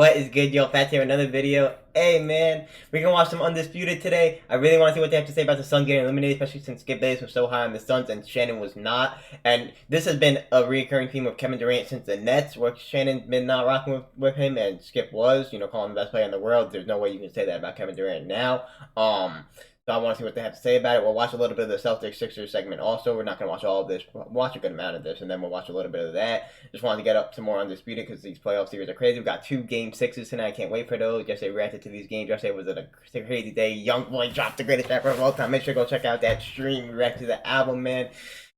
What is good, yo? Fats here, another video. Hey, man, we're gonna watch some Undisputed today. I really want to see what they have to say about the Suns getting eliminated, especially since Skip Bayless was so high on the Suns and Shannon was not. And this has been a recurring theme of Kevin Durant since the Nets, where Shannon been not rocking with him and Skip was, calling him the best player in the world. There's no way you can say that about Kevin Durant now. So I want to see what they have to say about it. We'll watch a little bit of the Celtics Sixers segment also. We're not going to watch all of this. We'll watch a good amount of this, and then we'll watch a little bit of that. Just wanted to get up some more Undisputed because these playoff series are crazy. We've got 2 Game 6s tonight. I can't wait for those. Yesterday we reacted to these games. Yesterday was a crazy day. Young boy dropped the greatest rapper of all time. Make sure to go check out that stream. We react to the album, man.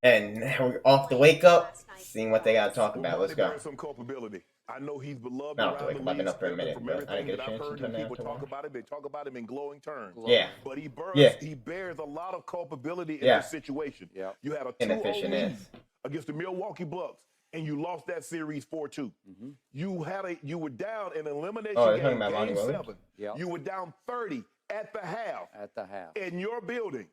And we're off the wake up, seeing what they got to talk about. Let's go. Some culpability. I know he's beloved I don't have to around wake the up. I've been league. up for a minute, From but I didn't everything get a that I've chance heard until and now people to talk watch. about it, they talk about him in glowing terms. Yeah. But Yeah. he bears a lot of culpability in Yeah. this situation. Yeah. You had a 2-0 Inefficient lead ass. against the Milwaukee Bucks, and you lost that series 4-2. You were down in elimination Oh, you're talking game, about Lonnie game Williams? 7. Yeah. You were down 30 at the half At the half. in your building.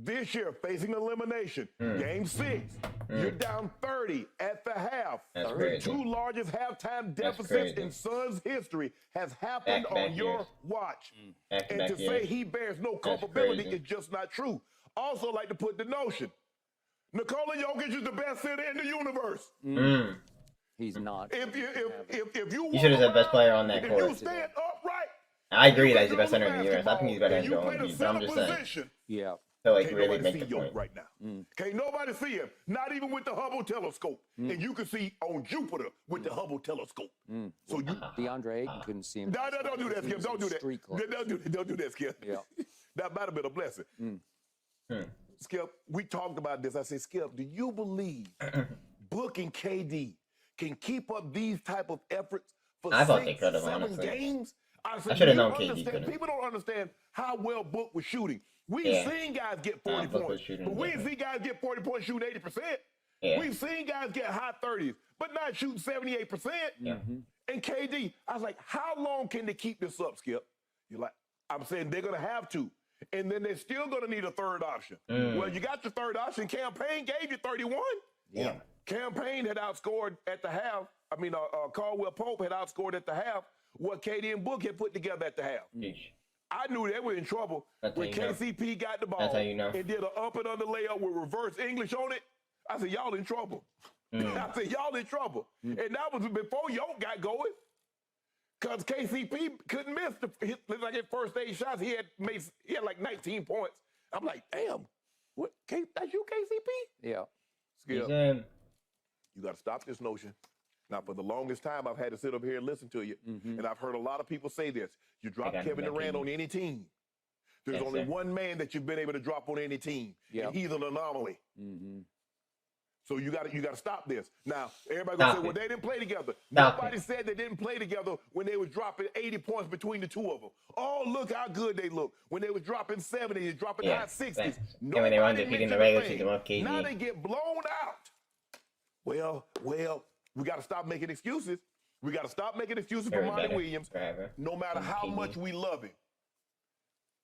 This year, facing elimination, game 6, you're down 30 at the half. That's The crazy. 2 largest halftime That's deficits crazy. in Suns history has happened Back-to-back on your years. watch. Back-to-back And to years. say he bears no culpability crazy. is just not true. Also, like to put the notion, Nikola Jokic is the best center in the universe. He's not. If you You should have said best player on that if you court. stand upright, I agree you that he's the best control center in the universe. I think he's better than and you Joel play the Embiid, but I'm center just saying position, Yeah. to like can't really nobody make see the Yoke point. right now. Can't nobody see him, not even with the Hubble telescope. And you can see on Jupiter with the Hubble telescope. So you DeAndre Ayton couldn't see him. no, don't do that, He Skip. was Don't in do that. street clothes. Don't do that, Skip. Yeah. That might have been a blessing. Skip, we talked about this. I said, Skip, do you believe Book and KD can keep up these type of efforts for I thought they 6, could have, 7 honestly. games? I should've do you known KD understand? couldn't. People don't understand how well Book was shooting. We've Yeah. seen guys get 40 Book was points, shooting but we ain't different. seen guys get 40 points shooting 80%. Yeah. We've seen guys get high 30s, but not shooting 78%. Yeah. And KD, I was like, how long can they keep this up, Skip? You're like, I'm saying they're going to have to. And then they're still going to need a third option. Well, you got your third option. Campaign gave you 31. Yeah. Campaign had outscored at the half. I mean, Caldwell Pope had outscored at the half what KD and Book had put together at the half. Yeesh. I knew they were in trouble That's how when you know. KCP got the ball That's how you know. and did an up and under layup with reverse English on it. I said, y'all in trouble. I said, y'all in trouble. And that was before Yoke got going. Because KCP couldn't miss his first 8 shots. He had like 19 points. I'm like, damn, what? That's you, KCP? Yeah. He's Skip, in. you got to stop this notion. Now, for the longest time, I've had to sit up here and listen to you. And I've heard a lot of people say this. You drop got Kevin him back Durant in. on any team. There's Yes, only sir. one man that you've been able to drop on any team. Yeah. And he's an anomaly. So you got to stop this. Now, everybody Stop gonna say, well, it. they didn't play together. Stop Nobody said they didn't play together when they was dropping 80 points between the two of them. Oh, look how good they look. When they was dropping 70s, dropping Yeah, high 60s. facts. And when they were Nobody undefeated in the mentioned regular a thing. season with KD. Now they get blown out. Well, we got to stop making excuses. We got to stop making excuses for Very Monty better. Williams, Forever. no matter how KD. much we love him.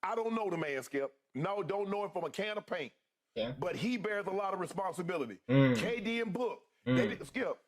I don't know the man, Skip. No, don't know him from a can of paint. Yeah. But he bears a lot of responsibility. KD and Book, they didn't skip.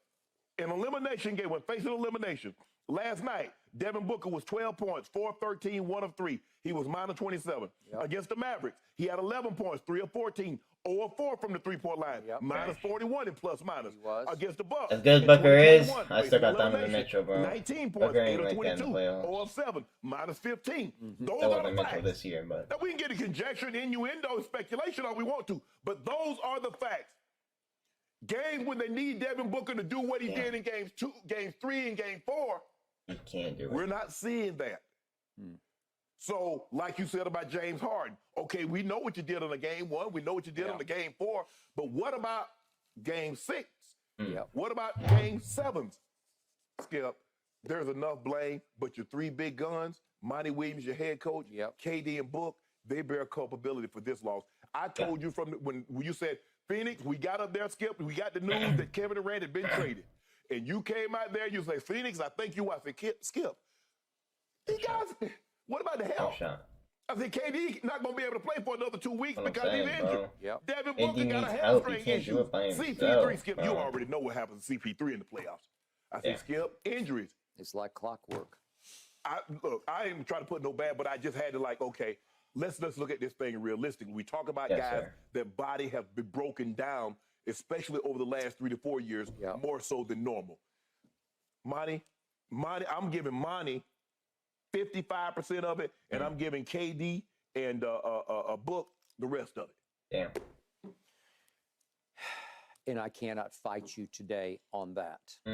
An elimination game, when facing elimination, last night, Devin Booker was 12 points, 4 of 13, 1 of 3. He was minus 27. Against the Mavericks, he had 11 points, 3 of 14, 0 of 4 from the three-point line, minus 41 in plus minus. He was. Against the Bucks. As good as in Booker is, 2021, I still got facing Donovan elimination, Mitchell, bro. 19 points, Booker 8 ain't of like that in the 22, playoffs. 0 of 7, minus 15. Those That are wasn't the Mitchell facts. this year, but Now, we can get a conjecture and innuendo and speculation all we want to, but those are the facts. Games when they need Devin Booker to do what he did in games 3, and game 4, he can't do it. we're not seeing that. So, like you said about James Harden, okay, we know what you did on the game 1, we know what you did on the game 4, but what about game 6? Yeah. What about game 7s? Skip, there's enough blame, but your 3 big guns, Monty Williams, your head coach, KD and Book, they bear culpability for this loss. I told you when you said, Phoenix, we got up there, Skip, we got the news that Kevin Durant had been traded. And you came out there, you say, Phoenix, I think you. I said, Skip, these guys, what about the health? Shot. I said, KD not going to be able to play for another 2 weeks What I'm because saying, he's bro. injured. Yep. Devin AD Booker got a needs help. He hamstring can't issue. do it by CP3, himself, Skip, you bro. already know what happens to CP3 in the playoffs. I said, Skip, injuries. It's like clockwork. Look, I ain't trying to put no bad, but I just had to like, okay, let's look at this thing realistically. We talk about Yes, guys sir. that body have been broken down, especially over the last 3 to 4 years, more so than normal. Monty, I'm giving Monty 55% of it, and I'm giving KD and a Book the rest of it. Damn. And I cannot fight you today on that. I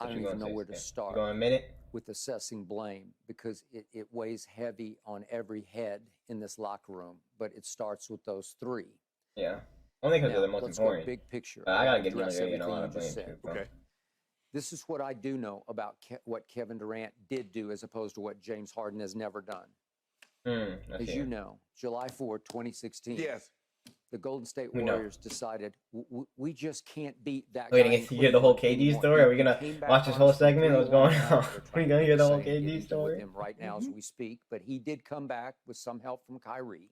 What don't you even gonna know say, where to Skip? start You going a minute? with assessing blame because it weighs heavy on every head in this locker room. But it starts with those three. Yeah. Only because they're the Now, most let's important. go big picture. I gotta give address Young a lot everything of you just blame said. too, bro. Okay. This is what I do know about what Kevin Durant did do as opposed to what James Harden has never done. As you know, July 4, 2016. Yes. The Golden State We know. Warriors decided we just can't beat that Wait, guy. I guess you hear the whole KD story? Are we gonna watch this whole segment? What's going on? Are you gonna hear the whole KD story? With him right now as we speak, but he did come back with some help from Kyrie.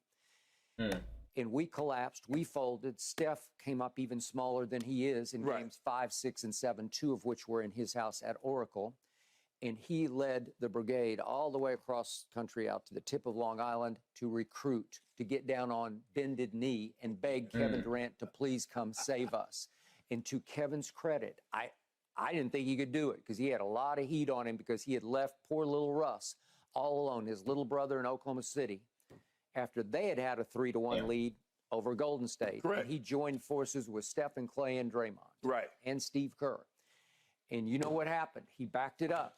And we collapsed. We folded. Steph came up even smaller than he is in games 5, 6, and 7, 2 of which were in his house at Oracle. And he led the brigade all the way across country out to the tip of Long Island to recruit, to get down on bended knee and beg Kevin Durant to please come save us. And to Kevin's credit, I didn't think he could do it because he had a lot of heat on him because he had left poor little Russ all alone, his little brother in Oklahoma City, after they had had a 3-1 lead over Golden State. Correct. And he joined forces with Steph and Clay and Draymond. And Steve Kerr. And you know what happened? He backed it up.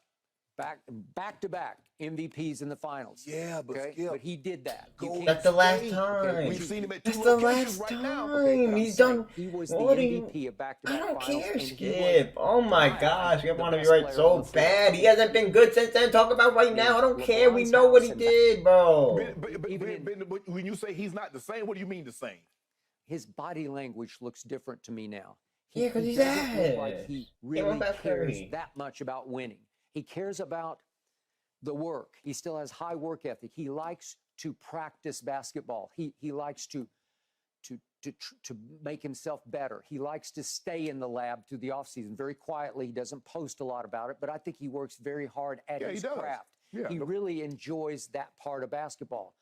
Back to back MVPs in the finals. Yeah, but Skip, but he did that. That's the last time. We've seen him at 2 That's the locations last right now. time. He's done. He was the What do MVP of back-to-back I don't finals. care, and he Skip. was Oh my by gosh, you the want to be best right player so on the floor. bad. He hasn't been good since then. Talk about right now. I don't care. We know what he did, bro. But when you say he's not the same, what do you mean the same? His body language looks different to me now. Yeah, because he he's doesn't look ass. like he Came really on back cares Curry. that much about winning. He cares about the work. He still has high work ethic. He likes to practice basketball. He likes to make himself better. He likes to stay in the lab through the offseason very quietly. He doesn't post a lot about it, but I think he works very hard at his craft. He really enjoys that part of basketball.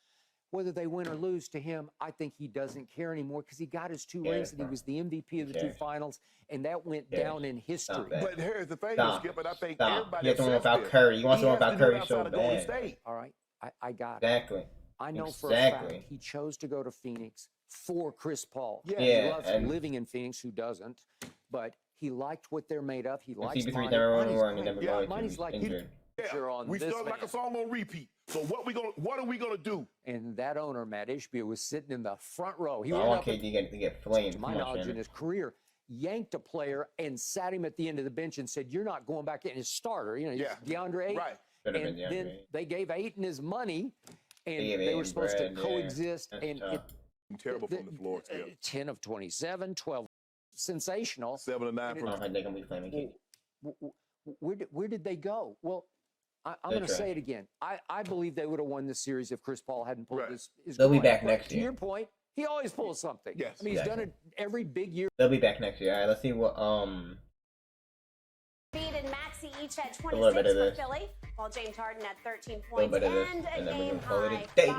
Whether they win or lose, to him, I think he doesn't care anymore because he got his 2 rings and he was the MVP of the 2 finals, and that went down in history. But here's the thing, Skip, and I think everybody He has to know about Curry. He wants to know about Curry so bad. All right, I got it. Exactly. I know for a fact he chose to go to Phoenix for Chris Paul. He loves living in Phoenix, who doesn't? But he liked what they're made of. He likes CP3 Monty. Monty's like injured. We start like a song on repeat. So what are we gonna do? And that owner, Matt Ishbia, was sitting in the front row. He I want KD to get flamed. to my knowledge, in his career, yanked a player and sat him at the end of the bench and said, "You're not going back in." His starter, DeAndre Ayton. Right. And then they gave Ayton his money, and they were supposed to coexist. And terrible from the floor. 10 of 27, 12, sensational. 7 of 9 from. I don't think they can be flaming KD. Where did they go? Well, I'm going to say it again. I believe they would have won this series if Chris Paul hadn't pulled his They'll be groin. back next year. To your point, he always pulls something. Yes. I mean, he's done it every big year. They'll be back next year. All right, let's see what Embiid and Maxey each had a little bit 26 of for this. Philly, while James Harden had 13 A little points bit of this, and and a then we're game gonna call it a high day. 5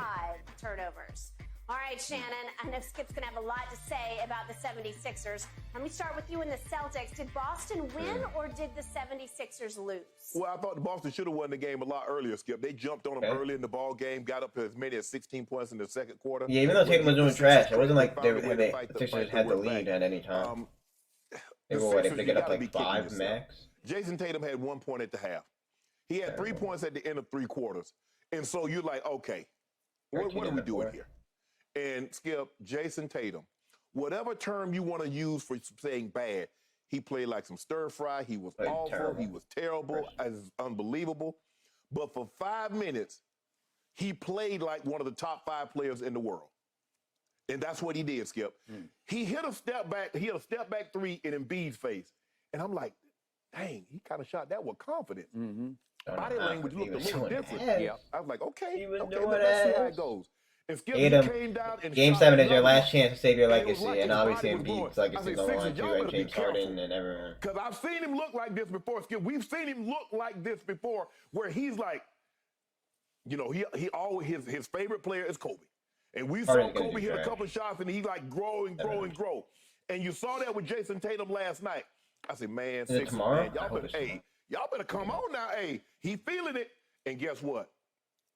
turnovers. All right, Shannon, I know Skip's going to have a lot to say about the 76ers. Let me start with you and the Celtics. Did Boston win or did the 76ers lose? Well, I thought the Boston should have won the game a lot earlier, Skip. They jumped on them early in the ball game, got up to as many as 16 points in the second quarter. Yeah, even though Tatum was doing trash, it wasn't like found a way to the fight Sixers had the way lead back. at any time. They The were what, if Sixers, they you get up gotta be like kicking 5 yourself. max? Jason Tatum had 1 point at the half. He had 3 points at the end of 3 quarters. And so you're like, okay, what are we doing here? And Skip, Jason Tatum, whatever term you want to use for saying bad, he played like some stir fry. He was awful. Terrible. He was terrible. As unbelievable. But for 5 minutes, he played like one of the top 5 players in the world. And that's what he did, Skip. He hit a step back. He hit a step back 3 in Embiid's face. And I'm like, dang, he kind of shot that with confidence. Body language looked a little different. I was like, okay, let's see how it goes. And Skip, Hate he 'em. came down and Game shot 7 is your another last one. chance to save your And it was legacy, like and his obviously body was Embiid's blowing. legacy I is said, on the Sixers, line y'all too, and better be James careful. Harden and everyone. Because I've seen him look like this before, Skip. We've seen him look like this before, where he's like, you know, he always his favorite player is Kobe. And we saw Harden's gonna Kobe do hit a trash. couple shots, and he like grow and grow and grow. And you saw that with Jason Tatum last night. I said, man, Is it Sixers, tomorrow? man, I hope it's tomorrow. y'all better come on now. Hey, he feeling it. And guess what?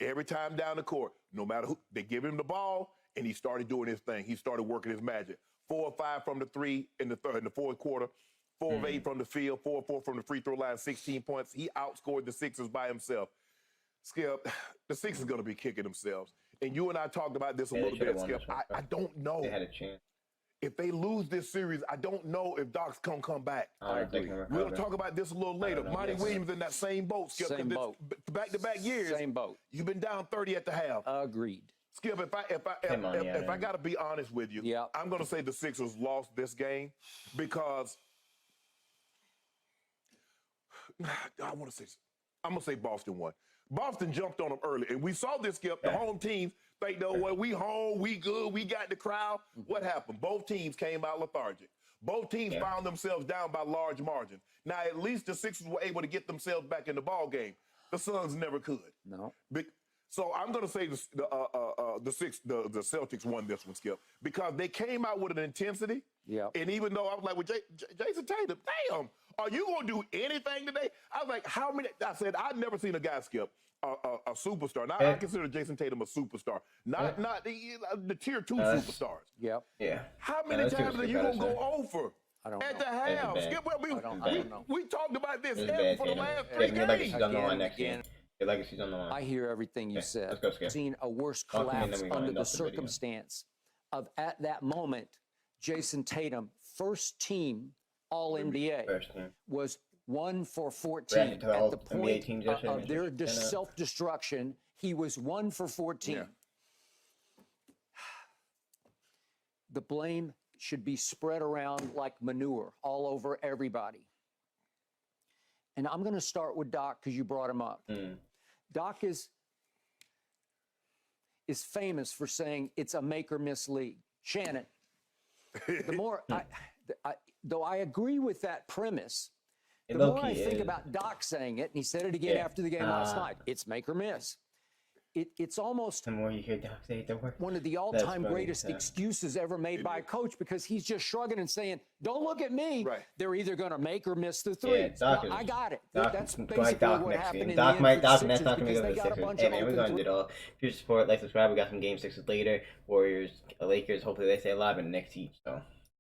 Every time down the court, no matter who, they give him the ball, and he started doing his thing. He started working his magic. 4 of 5 from the three in the fourth quarter. 4 of 8 from the field. 4 of 4 from the free throw line. 16 points. He outscored the Sixers by himself. Skip, the Sixers going to be kicking themselves. And you and I talked about this a little bit, Skip. I don't know. They had a chance. If they lose this series, I don't know if Doc's going to come back. I agree. We're going to talk about this a little later. Monty Williams in that same boat, Skip. Same boat. Back-to-back years. Same boat. You've been down 30 at the half. Agreed. Skip, if I got to be honest with you, Yeah. I'm going to say the Sixers lost this game because I'm going to say Boston won. Boston jumped on them early, and we saw this, Skip. The home teams think, no, well, we home, we good, we got the crowd. What happened? Both teams came out lethargic. Both teams found themselves down by large margins. Now, at least the Sixers were able to get themselves back in the ball game. The Suns never could. No. So I'm going to say the Celtics won this one, Skip, because they came out with an intensity. Yeah. And even though I was like, with Jason Tatum, damn, are you going to do anything today? I was like, how many? I said, I've never seen a guy, Skip, a superstar. Now, I consider Jason Tatum a superstar, not the tier 2 superstars. Yep. Yeah. How many times are you going to go over? I don't At know. the half, Bad. Skip, I don't know. we talked about this It's bad, for the Tatum. last 3 Your legacy's games. on the line Again, next year. Your legacy's on the line. I hear everything you said. let's go, Skip. Seen a worse Talk to me, and collapse then we go under end the up the video. circumstance of, at that moment, Jason Tatum, first team All-NBA, First team. was 1 for 14. Drafted to the At the All-NBA point team yesterday, of their and, self-destruction, he was 1 for 14. Yeah. The blame should be spread around like manure all over everybody. And I'm going to start with Doc because you brought him up. Doc is famous for saying it's a make or miss league. Shannon, the more though I agree with that premise, the more I think about Doc saying it, and he said it again after the game last night, it's make or miss. It's almost The more you hear Doc say it, the worse. one of the all-time greatest excuses ever made by a coach, because he's just shrugging and saying, don't look at me. Right. They're either going to make or miss the three. Doc I got it. Doc, That's like basically Doc what next happened game. in Doc the might end for Doc, the and that's Sixers not going to because go to they the got a Sixers. bunch Hey of man, we're going to do it all. Future Sport, like, subscribe. We got some Game 6s later. Warriors, Lakers. Hopefully they stay alive in the next heat. So.